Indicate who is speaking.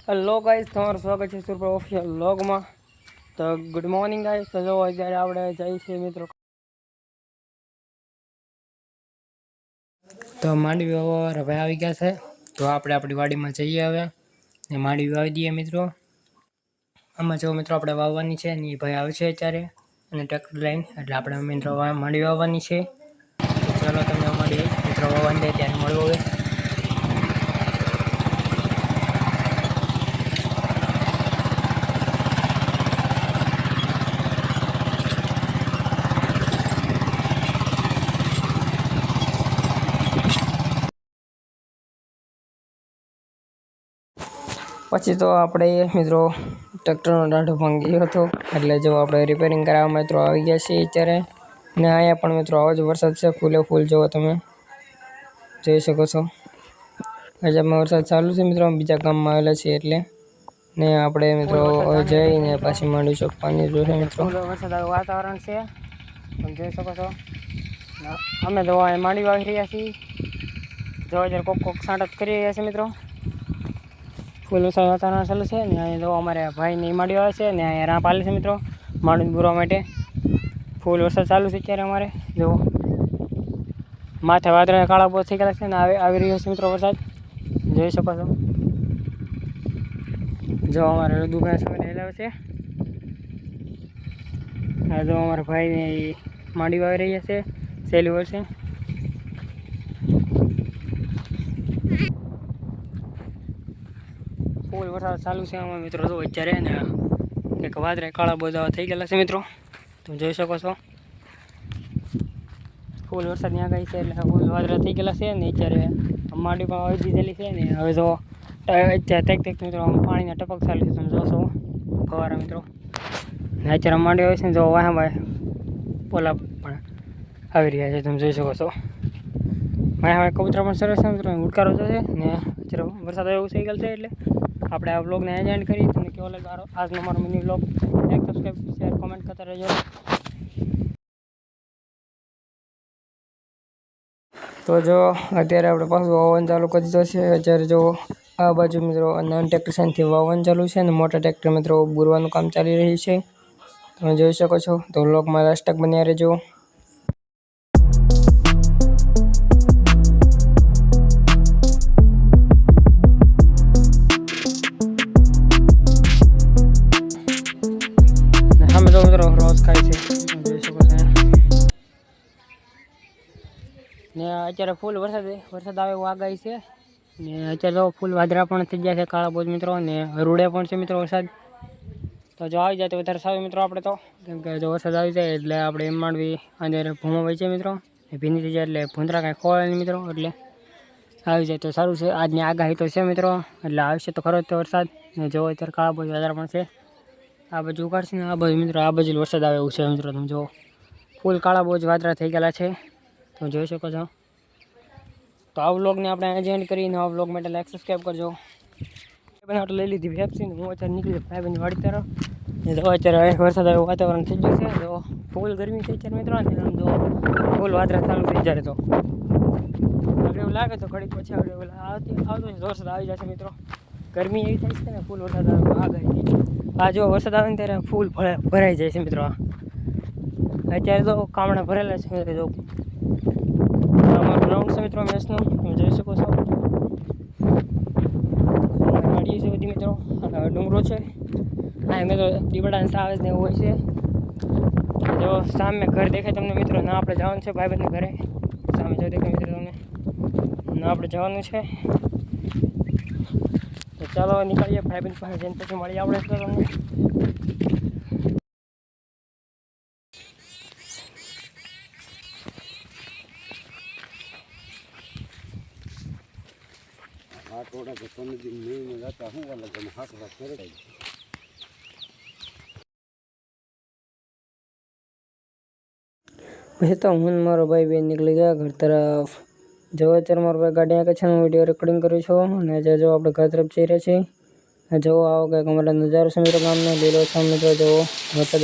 Speaker 1: Hello guys, તમારું સ્વાગત છે સુપર ઓફિશિયલ વ્લોગમાં। તો ગુડ મોર્નિંગ ગાઈસ। તો જો અત્યારે આપણે જઈએ છીએ મિત્રો, તો માંડવી વાવવા ભાઈ આવી ગયા છે। તો આપણે આપણી વાડીમાં જઈએ હવે ને માંડવી વાવી દઈએ મિત્રો। આમાં જો મિત્રો આપણે વાવવાની છે ને એ ભાઈ આવે છે અત્યારે અને ટ્રેક્ટર લઈને, એટલે આપણે મિત્રો માંડવી વાવવાની છે। ચાલો તમને અમારી મિત્રો વાવવાની દે ત્યારે મળવો હવે। પછી તો આપણે મિત્રો ટ્રેક્ટરનો દાઢો ભાંગી ગયો હતો, એટલે જો આપણે રિપેરિંગ કરાવવા મિત્રો આવી ગયા છીએ અત્યારે। ને અહીંયા પણ મિત્રો આવો જ વરસાદ છે, ફૂલે ફૂલ જોવો તમે જોઈ શકો છો। હજારમાં વરસાદ ચાલુ છે મિત્રો, બીજા ગામમાં આવેલા છે એટલે। ને આપણે મિત્રો જઈને પાછી માંડવી ચોપવાની જોશે મિત્રો। વરસાદ વાતાવરણ છે તમે જોઈ શકો છો। અમે તો માંડવી વાવી રહ્યા છીએ, જો અત્યારે કોક સાંટત કરી રહ્યા છે મિત્રો। ફૂલ વરસાદ વાતાવરણ ચાલુ છે ને અહીંયા જો અમારે ભાઈને માંડવી આવે છે ને અહીંયા રાહ પાલે છે મિત્રો માંડવી પૂરવા માટે। ફૂલ વરસાદ ચાલુ છે અત્યારે અમારે, જો માથે વાદળા કાળા બહુ થઈ ગયા છે ને આવી રહ્યો છે મિત્રો વરસાદ, જોઈ શકો છો। જો અમારે દુકાન સામે હેલાવે છે, હા જો અમારા ભાઈને માંડવી વાવી રહ્યા છે સહેલી વર્ષે। ફૂલ વરસાદ ચાલુ છે આમાં મિત્રો, જો અત્યારે ને એક વાદળા કાળા બધા થઈ ગયેલા છે મિત્રો, તમે જોઈ શકો છો। ફૂલ વરસાદની આગાહી છે એટલે ફૂલ વાદળા થઈ ગયેલા છે ને અત્યારે માંડવીમાં વાવી દીધેલી છે ને હવે જો અત્યારે તેક મિત્રો પાણીના ટપક ચાલુ છે, તમે જોશો ફવારા મિત્રો। ને અત્યારે માંડવી આવે છે ને જો વાહ પોલા પણ આવી રહ્યા છે, તમે જોઈ શકો છો। મારે હવે કબૂતર પણ સરસ છે મિત્રો, ઉડકારો જશે ને અત્યારે વરસાદ એવું થઈ ગયેલ છે એટલે આપણે આ વ્લોગને એન્ડ કરી। તમને કેવો લાગે આજનો મારો mini vlog? Like, subscribe, share, comment કરતા રહેજો। તો જો અત્યારે આપણે પાછું વાવવાનું ચાલુ કરી દીધો છે। અત્યારે જો આ બાજુ મિત્રો નાના ટ્રેક્ટર સાઈનથી વાવવાનું ચાલુ છે ને મોટા ટ્રેક્ટર મિત્રો બુરવાનું કામ ચાલી રહ્યું છે, તમે જોઈ શકો છો। તો વ્લોગમાં લાસ્ટ તક બન્યા રહેજો। અમે તો મિત્રો રોજ ખાય છે, જોઈ શકો છો। ને અત્યારે ફૂલ વરસાદ આવે એવું આગાહી છે ને અત્યારે તો ફૂલ વાદળા પણ થઈ ગયા છે કાળા બોજ મિત્રો, ને રૂડે પણ છે મિત્રો વરસાદ। તો જો આવી જાય તો વધારે સારું મિત્રો આપણે તો, કેમ કે જો વરસાદ આવી જાય એટલે આપણે એમ માંડવી અંદર ભૂમો હોય છે મિત્રો, ભીની થઈ જાય એટલે ભૂંતરા કાંઈ ખોવાય નહીં મિત્રો, એટલે આવી જાય તો સારું છે। આજની આગાહી તો છે મિત્રો, એટલે આવશે તો ખરો જ તો વરસાદ। ને જો અત્યારે કાળા બોજ વાદળા પણ છે, આ બાજુ ઉગાડશે ને આ બાજુ મિત્રો આ બાજુ વરસાદ આવે એવું છે મિત્રો, તમે જો ફૂલ કાળા બોજ વાદળા થઈ ગયેલા છે, તમે જોઈ શકો છો। તો આ વ્લોગને આપણે એન્ડ કરીને આ વ્લોગ માટે લાઈક સબસ્ક્રાઈબ કરજો। આપણે લઈ લીધી વેક્સિન, હું અત્યારે નીકળી ભાઈબંધની વાડી તરફ ને જો અત્યારે વરસાદ આવ્યો વાતાવરણ થઈ ગયું છે, જો ફૂલ ગરમી થઈ અત્યારે મિત્રો, ને આમ જો ફૂલ વાદળા ચાલુ થઈ જાય તો આપણે એવું લાગે તો ઘડીક પછી આવતો વરસાદ આવી જશે મિત્રો। ગરમી એવી થાય છે ને ફૂલ વરસાદ આવે આગાહી, આ જો વરસાદ આવે ને ત્યારે ફૂલ ભરાઈ જાય છે મિત્રો। અત્યારે તો કામણા ભરેલા છે, જો આમાં ગ્રાઉન્ડ છે મિત્રો મેચનું, તમે જોઈ શકો છો। ગાડીઓ છે બધી મિત્રો, ડુંગરો છે, હા મેં તો દીવડાને આવે ને એવું હોય છે। જો સામે ઘર દેખાય તમને મિત્રો, ના આપણે જવાનું છે ભાઈબંધને ઘરે, સામે જો દેખાય મિત્રો તમને, ના આપણે જવાનું છે। તો ચાલો નીકળીએ ભાઈબંધ પાસે જઈને પછી મળીએ આપણે તો તમને।
Speaker 2: थोड़ा तो दिन नहीं में जाता हूँ वाला तो हाथ रख कर
Speaker 1: પછી તો હું મારો ભાઈ બેન નીકળી ગયા ઘર તરફ। જો અત્યારે મારો ભાઈ ગાડી આગળ છે, હું વિડીયો રેકોર્ડિંગ કરું છું અને જો આપણે ઘર તરફ જઈ રહ્યા છીએ। જો આવો કંઈક અમારા નજારો છે મિત્રો ગામનો, લીલો છમ મિત્રો, જો વરસાદ